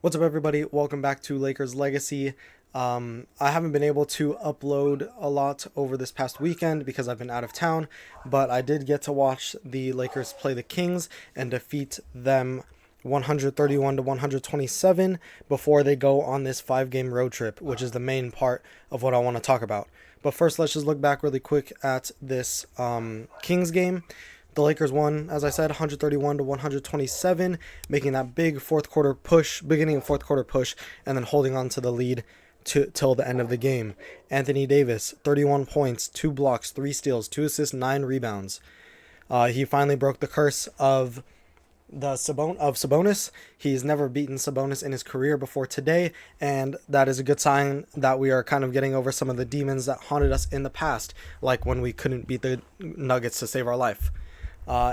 What's up, everybody? Welcome back to Lakers Legacy. I haven't been able to upload a lot over this past weekend because I've been out of town, but I did get to watch the Lakers play the Kings and defeat them 131 to 127 before they go on this 5 game road trip, which is the main part of what I want to talk about. But first, let's just look back really quick at this Kings game. The Lakers won, as I said, 131 to 127, making that big fourth quarter push, beginning of fourth quarter push, and then holding on to the lead till the end of the game. Anthony Davis, 31 points, 2 blocks, 3 steals, 2 assists, 9 rebounds. He finally broke the curse of Sabonis. He's never beaten Sabonis in his career before today, and that is a good sign that we are kind of getting over some of the demons that haunted us in the past, like when we couldn't beat the Nuggets to save our life.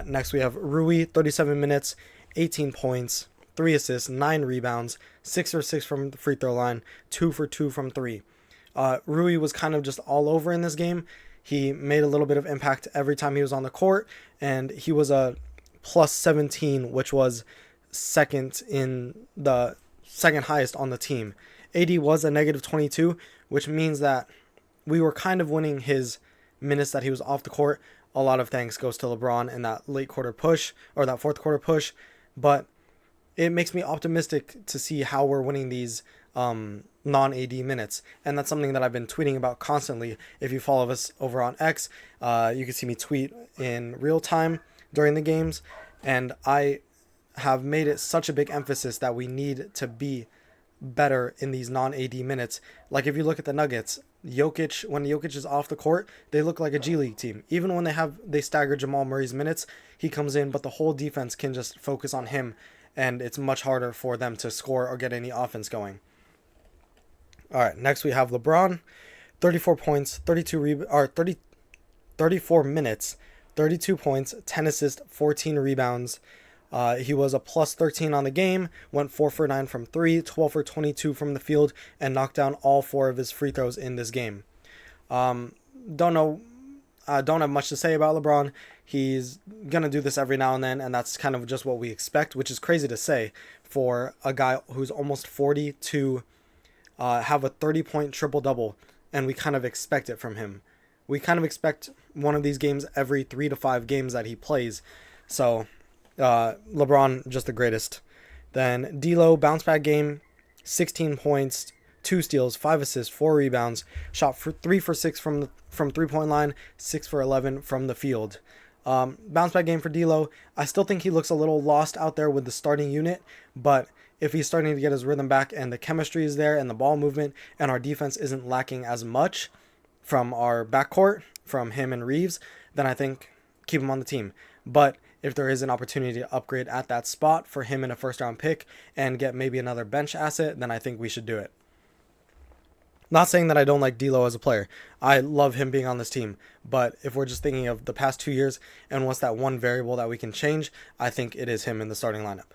Next, we have Rui, 37 minutes, 18 points, 3 assists, 9 rebounds, 6 for 6 from the free throw line, 2 for 2 from 3. Rui was kind of just all over in this game. He made a little bit of impact every time he was on the court, and he was a plus 17, which was second highest on the team. AD was a negative 22, which means that we were kind of winning his minutes that he was off the court. A lot of thanks goes to LeBron in that late quarter push, or that fourth quarter push, but it makes me optimistic to see how we're winning these non-AD minutes, and that's something that I've been tweeting about constantly. If you follow us over on X, you can see me tweet in real time during the games, and I have made it such a big emphasis that we need to be better in these non-AD minutes. Like if you look at the Nuggets, when Jokic is off the court, they look like a G League team. Even when they stagger Jamal Murray's minutes, he comes in, but the whole defense can just focus on him, and it's much harder for them to score or get any offense going. All right, next we have LeBron, 34 points, 34 minutes, 32 points, 10 assists, 14 rebounds. He was a plus 13 on the game, went 4 for 9 from 3, 12 for 22 from the field, and knocked down all 4 of his free throws in this game. Don't have much to say about LeBron. He's going to do this every now and then, and that's kind of just what we expect, which is crazy to say for a guy who's almost 40 to have a 30-point triple-double, and we kind of expect it from him. We kind of expect one of these games every 3 to 5 games that he plays. So LeBron, just the greatest. Then D'Lo, bounce back game, 16 points, 2 steals, 5 assists, 4 rebounds, shot for 3 for 6 from 3-point line, 6 for 11 from the field. Bounce back game for D'Lo. I still think he looks a little lost out there with the starting unit, but if he's starting to get his rhythm back and the chemistry is there and the ball movement and our defense isn't lacking as much from our backcourt, from him and Reeves, then I think keep him on the team. But if there is an opportunity to upgrade at that spot for him in a first round pick and get maybe another bench asset, then I think we should do it. Not saying that I don't like D'Lo as a player. I love him being on this team. But if we're just thinking of the past 2 years and what's that one variable that we can change, I think it is him in the starting lineup.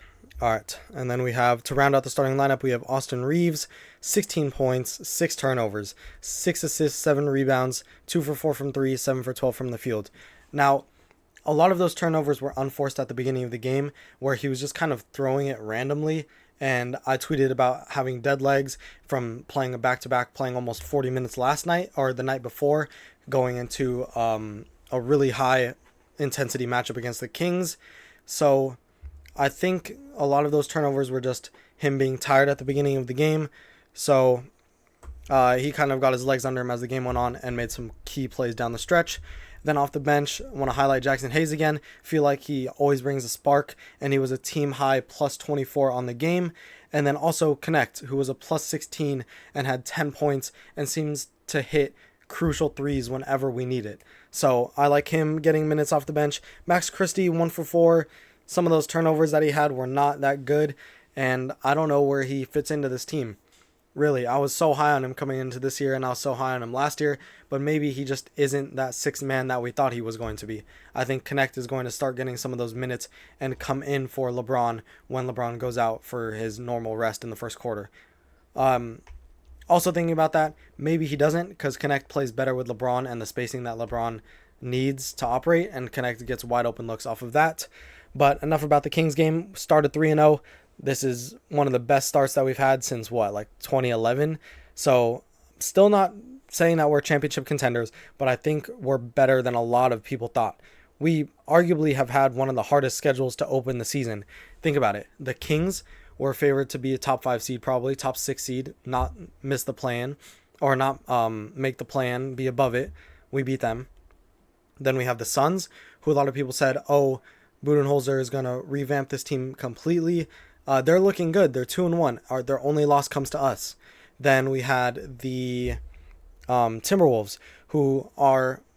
All right, and then we have, to round out the starting lineup, we have Austin Reeves, 16 points, 6 turnovers, 6 assists, 7 rebounds, 2 for 4 from 3, 7 for 12 from the field. Now, a lot of those turnovers were unforced at the beginning of the game, where he was just kind of throwing it randomly, and I tweeted about having dead legs from playing a back-to-back, playing almost 40 minutes last night, or the night before, going into a really high intensity matchup against the Kings. So I think a lot of those turnovers were just him being tired at the beginning of the game. So he kind of got his legs under him as the game went on and made some key plays down the stretch. Then off the bench, I want to highlight Jackson Hayes again. Feel like he always brings a spark, and he was a team high plus 24 on the game. And then also Connect, who was a plus 16 and had 10 points and seems to hit crucial threes whenever we need it. So I like him getting minutes off the bench. Max Christie, 1 for 4. Some of those turnovers that he had were not that good, and I don't know where he fits into this team. Really, I was so high on him coming into this year, and I was so high on him last year, but maybe he just isn't that sixth man that we thought he was going to be. I think Connect is going to start getting some of those minutes and come in for LeBron when LeBron goes out for his normal rest in the first quarter. Also thinking about that, maybe he doesn't, because Connect plays better with LeBron and the spacing that LeBron needs to operate, and Connect gets wide open looks off of that. But enough about the Kings game. Started 3-0. This is one of the best starts that we've had since what, like 2011. So still not saying that we're championship contenders, but I think we're better than a lot of people thought. We arguably have had one of the hardest schedules to open the season. Think about it. The Kings were favored to be a top 5 seed, probably top 6 seed, not miss the plan or not make the plan, be above it. We beat them. Then we have the Suns, who a lot of people said, oh, Budenholzer is going to revamp this team completely. They're looking good. They're 2-1. Their only loss comes to us. Then we had the Timberwolves, who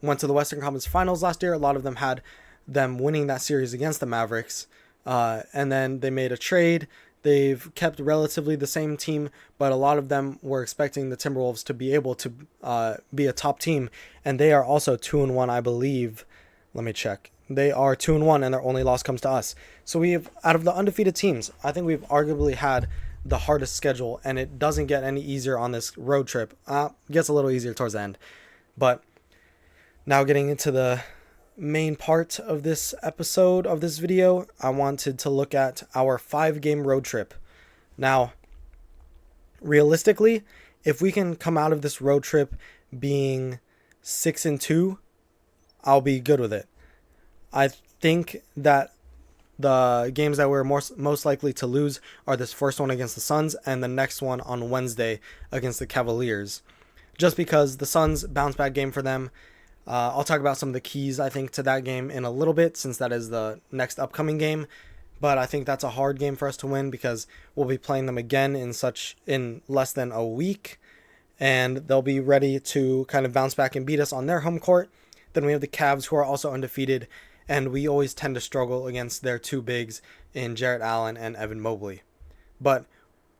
went to the Western Conference Finals last year. A lot of them had them winning that series against the Mavericks. And then they made a trade. They've kept relatively the same team, but a lot of them were expecting the Timberwolves to be able to be a top team. And they are also 2-1, I believe. Let me check. They are 2-1, and their only loss comes to us. So out of the undefeated teams, I think we've arguably had the hardest schedule, and it doesn't get any easier on this road trip. Gets a little easier towards the end. But now getting into the main part of this episode of this video, I wanted to look at our 5-game road trip. Now, realistically, if we can come out of this road trip being 6-2, I'll be good with it. I think that the games that we're most likely to lose are this first one against the Suns and the next one on Wednesday against the Cavaliers. Just because the Suns bounce back game for them. I'll talk about some of the keys, I think, to that game in a little bit, since that is the next upcoming game. But I think that's a hard game for us to win because we'll be playing them again in less than a week. And they'll be ready to kind of bounce back and beat us on their home court. Then we have the Cavs, who are also undefeated. And we always tend to struggle against their two bigs in Jarrett Allen and Evan Mobley. But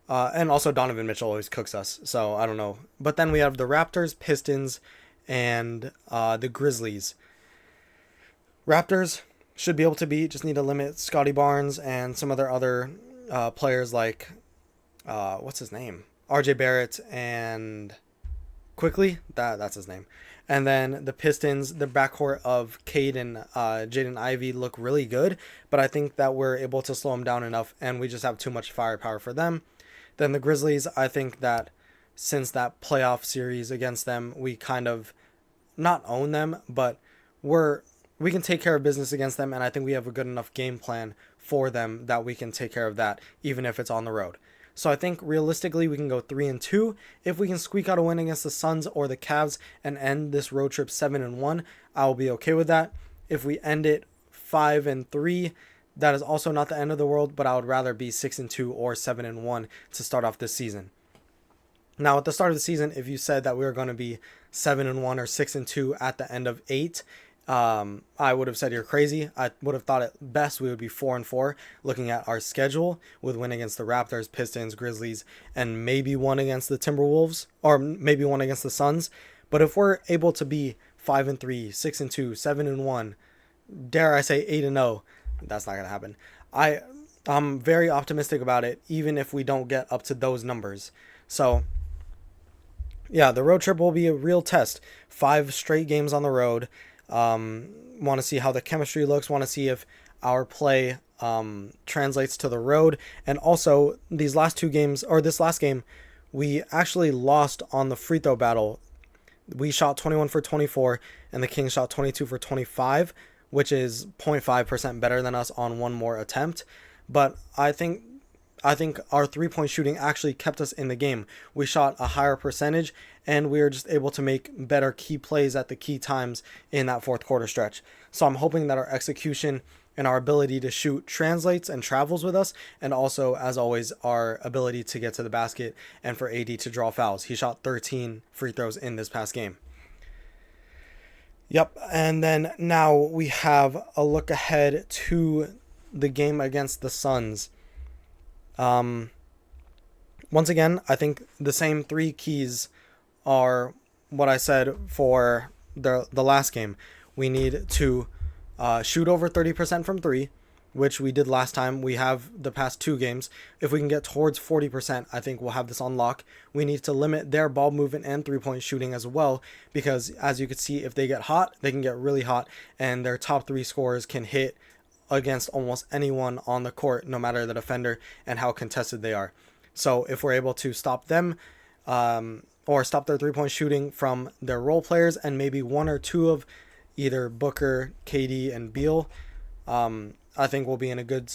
and also Donovan Mitchell always cooks us. So I don't know. But then we have the Raptors, Pistons, and the Grizzlies. Raptors should be able to beat. Just need to limit Scotty Barnes and some of their other players like what's his name? RJ Barrett and Quickly. That's his name. And then the Pistons, the backcourt of Cade and Jaden Ivey look really good, but I think that we're able to slow them down enough, and we just have too much firepower for them. Then the Grizzlies, I think that since that playoff series against them, we kind of not own them, but we can take care of business against them, and I think we have a good enough game plan for them that we can take care of that, even if it's on the road. So I think realistically we can go 3-2. If we can squeak out a win against the Suns or the Cavs and end this road trip 7-1, I'll be okay with that. If we end it 5-3, that is also not the end of the world, but I would rather be 6-2 or 7-1 to start off this season. Now, at the start of the season, if you said that we were going to be 7-1 or 6-2 at the end of 8, I would have said you're crazy. I would have thought at best we would be 4-4, looking at our schedule with win against the Raptors, Pistons, Grizzlies, and maybe one against the Timberwolves, or maybe one against the Suns. But if we're able to be 5-3, 6-2, 7-1, dare I say 8-0, that's not gonna happen. I'm very optimistic about it, even if we don't get up to those numbers. So yeah, the road trip will be a real test. 5 straight games on the road. Want to see how the chemistry looks, want to see if our play translates to the road. And also, these last 2 games, or this last game, we actually lost on the free throw battle. We shot 21 for 24, and the Kings shot 22 for 25, which is 0.5% better than us on one more attempt. But I think our 3-point shooting actually kept us in the game. We shot a higher percentage, and we were just able to make better key plays at the key times in that fourth quarter stretch. So I'm hoping that our execution and our ability to shoot translates and travels with us, and also, as always, our ability to get to the basket and for AD to draw fouls. He shot 13 free throws in this past game. Yep, and then now we have a look ahead to the game against the Suns. Once again, I think the same 3 keys are what I said for the last game. We need to shoot over 30% from 3, which we did last time. We have the past 2 games. If we can get towards 40%, I think we'll have this on lock. We need to limit their ball movement and 3-point shooting as well, because as you can see, if they get hot, they can get really hot, and their top 3 scorers can hit against almost anyone on the court, no matter the defender and how contested they are. So if we're able to stop them, or stop their 3-point shooting from their role players and maybe one or two of either Booker, KD, and Beal, I think we'll be in a good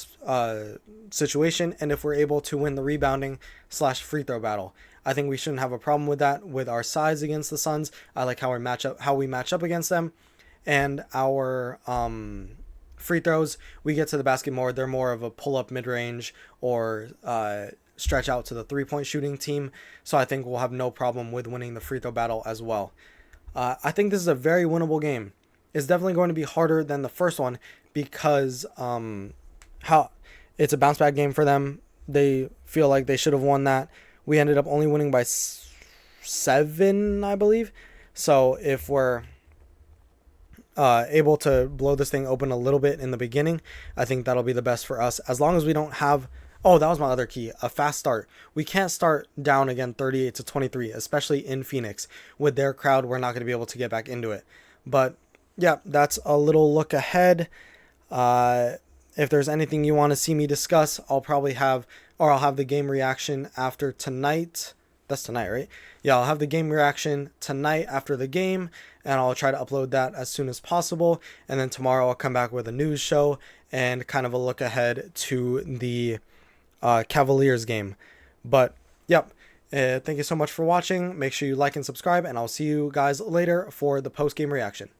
situation. And if we're able to win the rebounding / free throw battle, I think we shouldn't have a problem with that. With our size against the Suns, I like how we match up against them, and our free throws. We get to the basket more. They're more of a pull up mid range or stretch out to the 3-point shooting team. So I think we'll have no problem with winning the free throw battle as well. I think this is a very winnable game. It's definitely going to be harder than the first one because how it's a bounce back game for them. They feel like they should have won that. We ended up only winning by 7, I believe. So if we're able to blow this thing open a little bit in the beginning, I think that'll be the best for us. As long as we don't have, oh, that was my other key, a fast start. We can't start down again 38-23, especially in Phoenix. With their crowd, we're not going to be able to get back into it. But yeah, that's a little look ahead. If there's anything you want to see me discuss, I'll have the game reaction after tonight. That's tonight, right? Yeah, I'll have the game reaction tonight after the game, and I'll try to upload that as soon as possible. And then tomorrow I'll come back with a news show and kind of a look ahead to the Cavaliers game. But yep, thank you so much for watching. Make sure you like and subscribe, and I'll see you guys later for the post-game reaction.